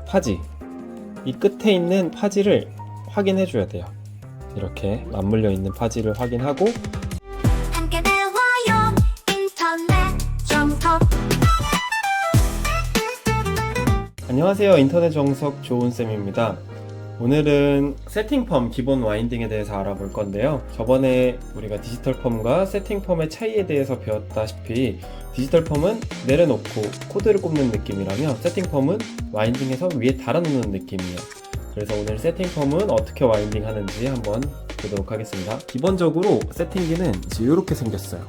파지, 이 끝에 있는 파지를 확인해 줘야 돼요. 이렇게 맞물려 있는 파지를 확인하고 함께 배워요 인터넷 정석. 안녕하세요, 인터넷 정석 좋은쌤입니다. 오늘은 세팅펌 기본 와인딩에 대해서 알아볼 건데요. 저번에 우리가 디지털 펌과 세팅 펌의 차이에 대해서 배웠다시피 디지털 펌은 내려놓고 코드를 꼽는 느낌이라면 세팅 펌은 와인딩에서 위에 달아놓는 느낌이에요. 그래서 오늘 세팅 펌은 어떻게 와인딩 하는지 한번 보도록 하겠습니다. 기본적으로 세팅기는 이렇게 생겼어요.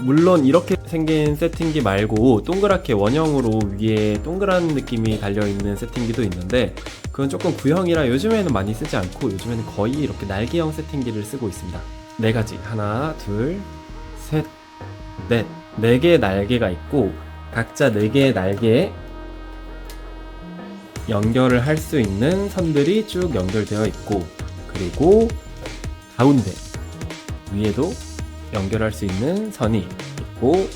물론 이렇게 생긴 세팅기 말고 동그랗게 원형으로 위에 동그란 느낌이 달려있는 세팅기도 있는데 그건 조금 구형이라 요즘에는 많이 쓰지 않고 요즘에는 거의 이렇게 날개형 세팅기를 쓰고 있습니다. 4가지, 하나, 둘, 셋, 넷, 4개의 날개가 있고 각자 4개의 날개에 연결을 할 수 있는 선들이 쭉 연결되어 있고, 그리고 가운데 위에도 연결할 수 있는 선이 있고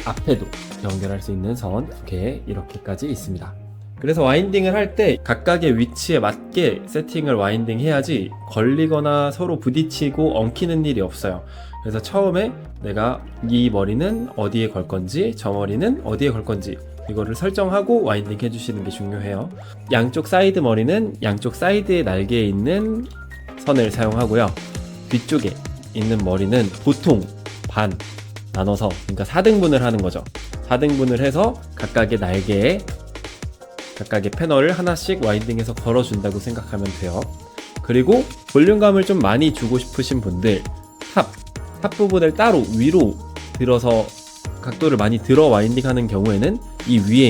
앞에도 연결할 수 있는 선 2개 이렇게까지 있습니다. 그래서 와인딩을 할 때 각각의 위치에 맞게 세팅을 와인딩 해야지 걸리거나 서로 부딪히고 엉키는 일이 없어요. 그래서 처음에 내가 이 머리는 어디에 걸 건지 저 머리는 어디에 걸 건지 이거를 설정하고 와인딩 해주시는 게 중요해요. 양쪽 사이드 머리는 양쪽 사이드의 날개에 있는 선을 사용하고요. 뒤쪽에 있는 머리는 보통 반 나눠서, 그러니까 4등분을 하는 거죠. 4등분을 해서 각각의 날개에 각각의 패널을 하나씩 와인딩해서 걸어준다고 생각하면 돼요. 그리고 볼륨감을 좀 많이 주고 싶으신 분들 탑 부분을 따로 위로 들어서 각도를 많이 들어 와인딩 하는 경우에는 이 위에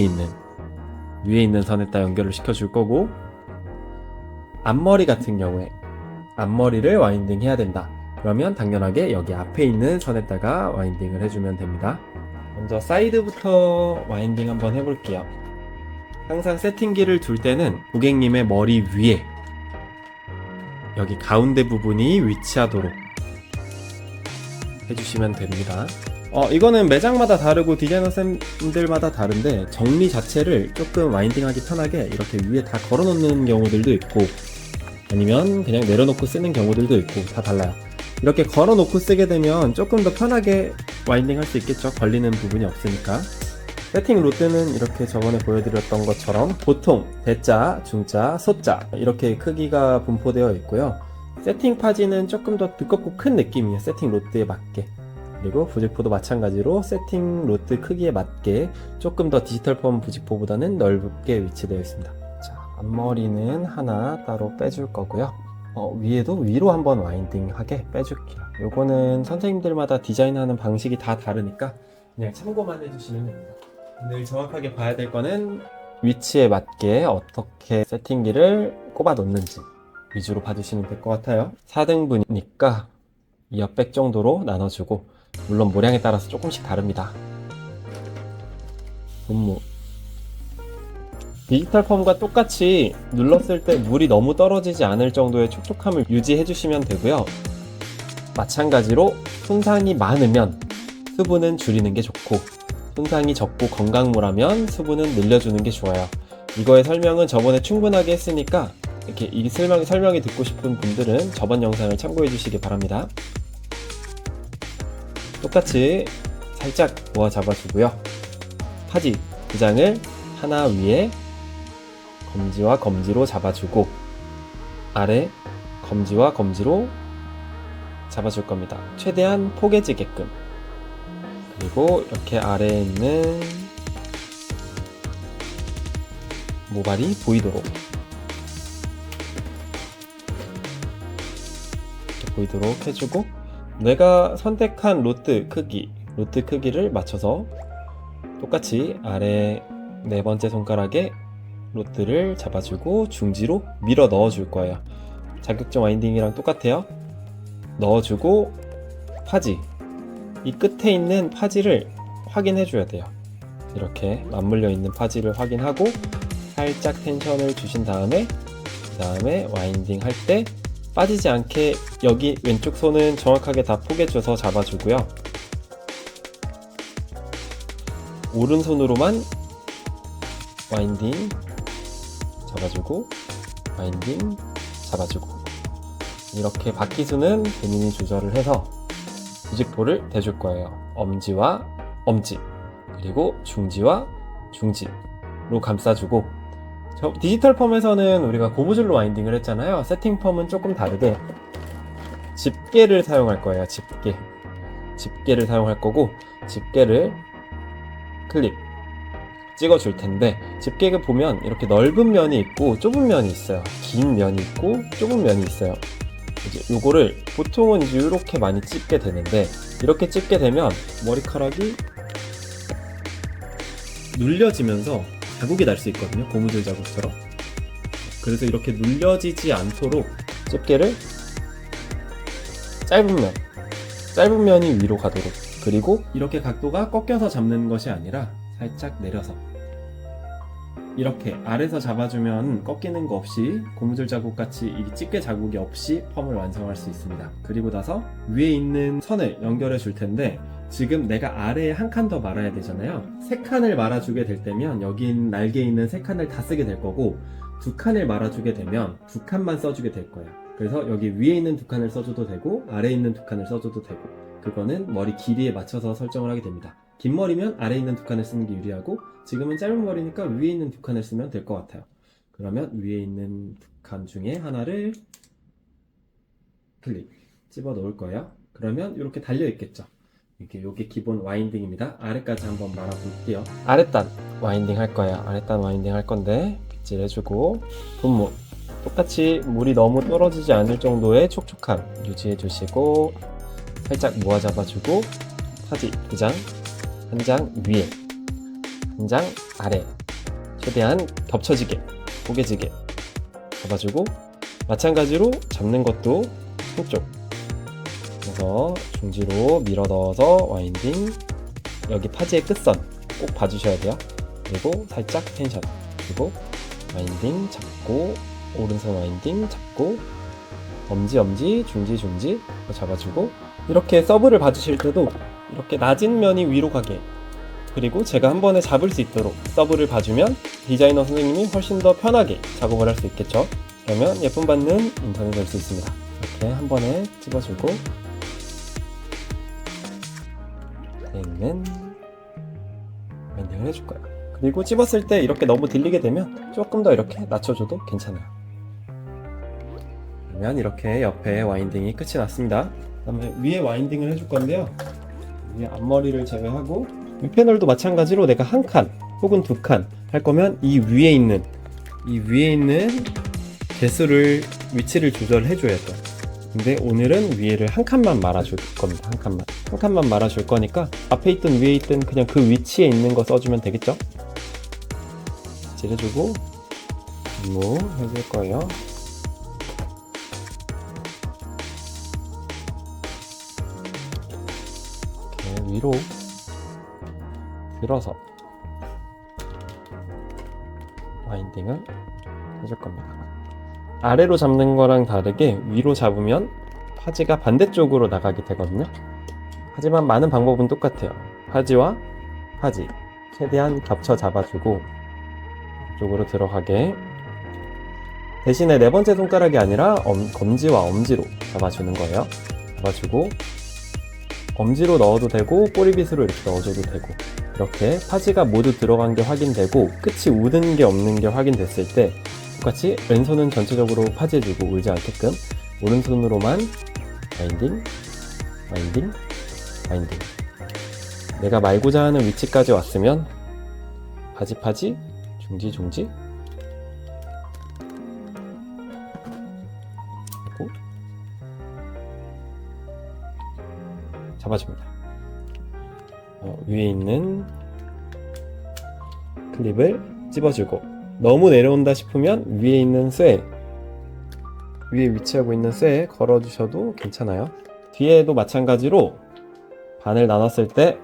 있는 선에다 연결을 시켜줄 거고, 앞머리 같은 경우에 앞머리를 와인딩 해야 된다. 그러면 당연하게 여기 앞에 있는 선에다가 와인딩을 해주면 됩니다. 먼저 사이드부터 와인딩 한번 해볼게요. 항상 세팅기를 둘 때는 고객님의 머리 위에 여기 가운데 부분이 위치하도록 해주시면 됩니다. 이거는 매장마다 다르고 디자이너쌤들마다 다른데 정리 자체를 조금 와인딩하기 편하게 이렇게 위에 다 걸어놓는 경우들도 있고 아니면 그냥 내려놓고 쓰는 경우들도 있고 다 달라요. 이렇게 걸어놓고 쓰게 되면 조금 더 편하게 와인딩 할 수 있겠죠. 걸리는 부분이 없으니까. 세팅 로드는 이렇게 저번에 보여드렸던 것처럼 보통 대자, 중자, 소자 이렇게 크기가 분포되어 있고요. 세팅 파지는 조금 더 두껍고 큰 느낌이에요. 세팅 로드에 맞게. 그리고 부직포도 마찬가지로 세팅 로드 크기에 맞게 조금 더 디지털 펌 부직포보다는 넓게 위치되어 있습니다. 자, 앞머리는 하나 따로 빼줄 거고요. 위에도 위로 한번 와인딩하게 빼줄게요. 요거는 선생님들마다 디자인하는 방식이 다 다르니까 그냥 참고만 해주시면 됩니다. 오늘 정확하게 봐야 될 거는 위치에 맞게 어떻게 세팅기를 꼽아 놓는지 위주로 봐주시면 될 것 같아요. 4등분이니까 200 정도로 나눠주고, 물론 모량에 따라서 조금씩 다릅니다. 분무 디지털 펌과 똑같이 눌렀을 때 물이 너무 떨어지지 않을 정도의 촉촉함을 유지해 주시면 되고요. 마찬가지로 손상이 많으면 수분은 줄이는 게 좋고, 손상이 적고 건강물하면 수분은 늘려주는 게 좋아요. 이거의 설명은 저번에 충분하게 했으니까 이렇게 이 설명이 듣고 싶은 분들은 저번 영상을 참고해 주시기 바랍니다. 똑같이 살짝 모아 잡아주고요. 파지 두 장을 하나 위에 검지와 검지로 잡아주고 아래 검지와 검지로 잡아줄 겁니다. 최대한 포개지게끔. 그리고 이렇게 아래에 있는 모발이 보이도록 이렇게 보이도록 해주고, 내가 선택한 로드 크기를 맞춰서 똑같이 아래 4번째 손가락에 로드를 잡아주고 중지로 밀어 넣어줄 거예요. 자격증 와인딩이랑 똑같아요. 넣어주고 파지, 이 끝에 있는 파지를 확인해 줘야 돼요. 이렇게 맞물려 있는 파지를 확인하고 살짝 텐션을 주신 다음에 그 다음에 와인딩 할 때 빠지지 않게 여기 왼쪽 손은 정확하게 다 포개줘서 잡아주고요. 오른손으로만 와인딩 잡아주고 와인딩 잡아주고 이렇게 바퀴수는 본인이 조절을 해서 부직포를 대줄 거예요. 엄지와 엄지 그리고 중지와 중지로 감싸주고 디지털 펌에서는 우리가 고무줄로 와인딩을 했잖아요. 세팅 펌은 조금 다르게 집게를 사용할 거예요. 집게를 사용할 거고 집게를 클립 찍어줄 텐데 집게가 보면 이렇게 넓은 면이 있고 좁은 면이 있어요. 긴 면이 있고 좁은 면이 있어요. 이제 요거를 보통은 이제 이렇게 많이 찝게 되는데 이렇게 찝게 되면 머리카락이 눌려지면서 자국이 날 수 있거든요. 고무줄 자국처럼. 그래서 이렇게 눌려지지 않도록 집게를 짧은 면이 위로 가도록 그리고 이렇게 각도가 꺾여서 잡는 것이 아니라 살짝 내려서 이렇게 아래서 잡아주면 꺾이는 거 없이 고무줄 자국 같이 이 집게 자국이 없이 펌을 완성할 수 있습니다. 그리고 나서 위에 있는 선을 연결해 줄 텐데 지금 내가 아래에 한 칸 더 말아야 되잖아요. 세 칸을 말아주게 될 때면 여기 날개에 있는 세 칸을 다 쓰게 될 거고 두 칸을 말아주게 되면 두 칸만 써주게 될 거예요. 그래서 여기 위에 있는 두 칸을 써줘도 되고 아래에 있는 두 칸을 써줘도 되고 그거는 머리 길이에 맞춰서 설정을 하게 됩니다. 긴 머리면 아래에 있는 두 칸을 쓰는 게 유리하고 지금은 짧은 머리니까 위에 있는 두 칸을 쓰면 될 것 같아요. 그러면 위에 있는 두 칸 중에 하나를 클립 집어 넣을 거예요. 그러면 이렇게 달려 있겠죠. 이게 기본 와인딩입니다. 아래까지 한번 말아 볼게요. 아랫단 와인딩 할 거예요. 아랫단 와인딩 할 건데 빗질 해주고 분무 똑같이 물이 너무 떨어지지 않을 정도의 촉촉함 유지해 주시고 살짝 모아 잡아주고 파지 2장, 한 장 위에, 한 장 아래 최대한 겹쳐지게, 포개지게 잡아주고 마찬가지로 잡는 것도 한쪽 그래서 중지로 밀어 넣어서 와인딩 여기 파지의 끝선 꼭 봐주셔야 돼요. 그리고 살짝 텐션 그리고 와인딩 잡고 오른손 와인딩 잡고 엄지 중지 잡아주고 이렇게 서브를 봐주실 때도 이렇게 낮은 면이 위로 가게 그리고 제가 한 번에 잡을 수 있도록 서브를 봐주면 디자이너 선생님이 훨씬 더 편하게 작업을 할 수 있겠죠. 그러면 예쁨 받는 인턴이 될 수 있습니다. 이렇게 한 번에 집어주고 있는 와인딩을 해줄 거예요. 그리고 찝었을 때 이렇게 너무 들리게 되면 조금 더 이렇게 낮춰줘도 괜찮아요. 그러면 이렇게 옆에 와인딩이 끝이 났습니다. 그 다음에 위에 와인딩을 해줄 건데요. 위에 앞머리를 제외하고 이 패널도 마찬가지로 내가 한 칸 혹은 두 칸 할 거면 이 위에 있는 개수를 위치를 조절해 줘야 돼요. 근데 오늘은 위에를 한 칸만 말아줄 겁니다. 한 칸만 말아줄 거니까 앞에 있든 위에 있든 그냥 그 위치에 있는 거 써주면 되겠죠? 빗질해주고 분무 해줄 거예요. 이렇게 위로 들어서 와인딩을 해줄 겁니다. 아래로 잡는 거랑 다르게 위로 잡으면 파지가 반대쪽으로 나가게 되거든요. 하지만 많은 방법은 똑같아요. 파지와 파지 최대한 겹쳐 잡아주고 이쪽으로 들어가게 대신에 네 번째 손가락이 아니라 검지와 엄지로 잡아주는 거예요. 잡아주고 엄지로 넣어도 되고 꼬리빗으로 이렇게 넣어줘도 되고 이렇게 파지가 모두 들어간 게 확인되고 끝이 우는 게 없는 게 확인됐을 때 똑같이 왼손은 전체적으로 파지해주고 울지 않게끔 오른손으로만 와인딩 내가 말고자 하는 위치까지 왔으면 파지 중지 그리고 잡아줍니다. 위에 있는 클립을 찝어주고 너무 내려온다 싶으면 위에 있는 쇠 위에 위치하고 있는 쇠에 걸어주셔도 괜찮아요. 뒤에도 마찬가지로 반을 나눴을 때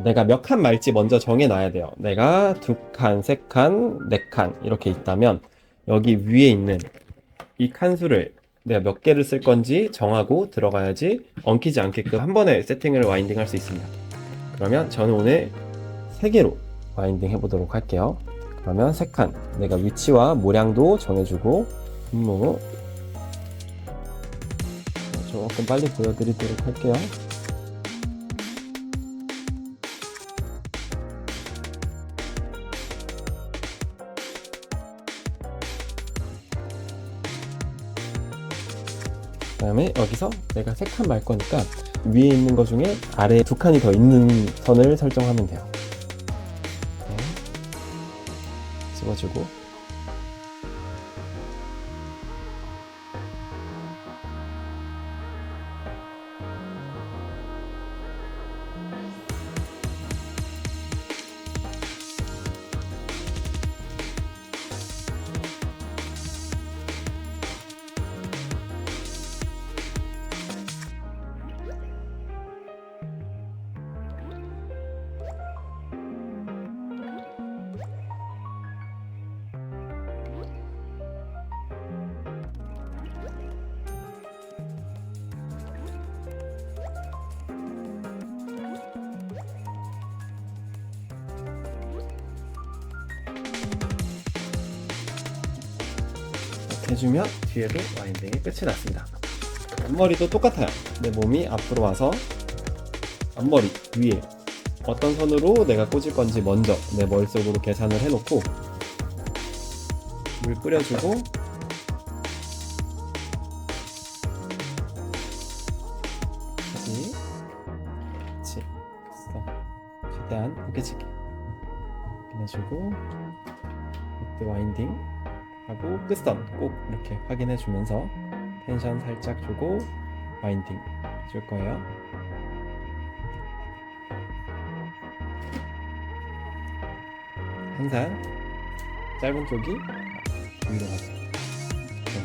내가 몇 칸 말지 먼저 정해놔야 돼요. 내가 2칸, 3칸, 4칸 이렇게 있다면 여기 위에 있는 이 칸수를 내가 몇 개를 쓸 건지 정하고 들어가야지 엉키지 않게끔 한 번에 세팅을 와인딩 할 수 있습니다. 그러면 저는 오늘 3개로 와인딩 해보도록 할게요. 그러면 3칸. 내가 위치와 모량도 정해주고 분모 조금 빨리 보여드리도록 할게요. 그 다음에 여기서 내가 3칸 말 거니까 위에 있는 거 중에 아래에 2칸이 더 있는 선을 설정하면 돼요. 네. 집어주고 이렇게 해주면 뒤에도 와인딩이 끝이 났습니다. 앞머리도 똑같아요. 내 몸이 앞으로 와서 앞머리 위에 어떤 선으로 내가 꽂을 건지 먼저 내 머릿속으로 계산을 해놓고 물 뿌려주고 다시 그치 됐어. 최대한 무게지게 해주고 밑에 와인딩 하고 끝선 꼭 이렇게 확인해 주면서 텐션 살짝 주고 와인딩 줄 거예요. 항상 짧은 쪽이 위로 가서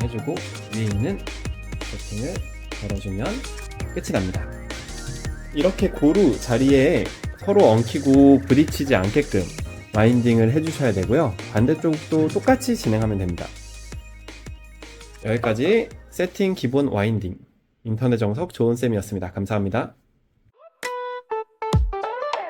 해주고 위에 있는 세팅을 걸어주면 끝이 납니다. 이렇게 고루 자리에 서로 엉키고 부딪히지 않게끔 와인딩을 해주셔야 되고요. 반대쪽도 똑같이 진행하면 됩니다. 여기까지 세팅 기본 와인딩 인터넷 정석 조은쌤이었습니다. 감사합니다.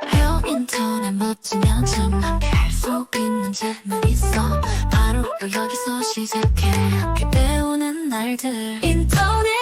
헤어 인터넷 멋지면 정말 할수 있는 재능 있어 바로 여기서 시작해 함께 배우는 날들 인터넷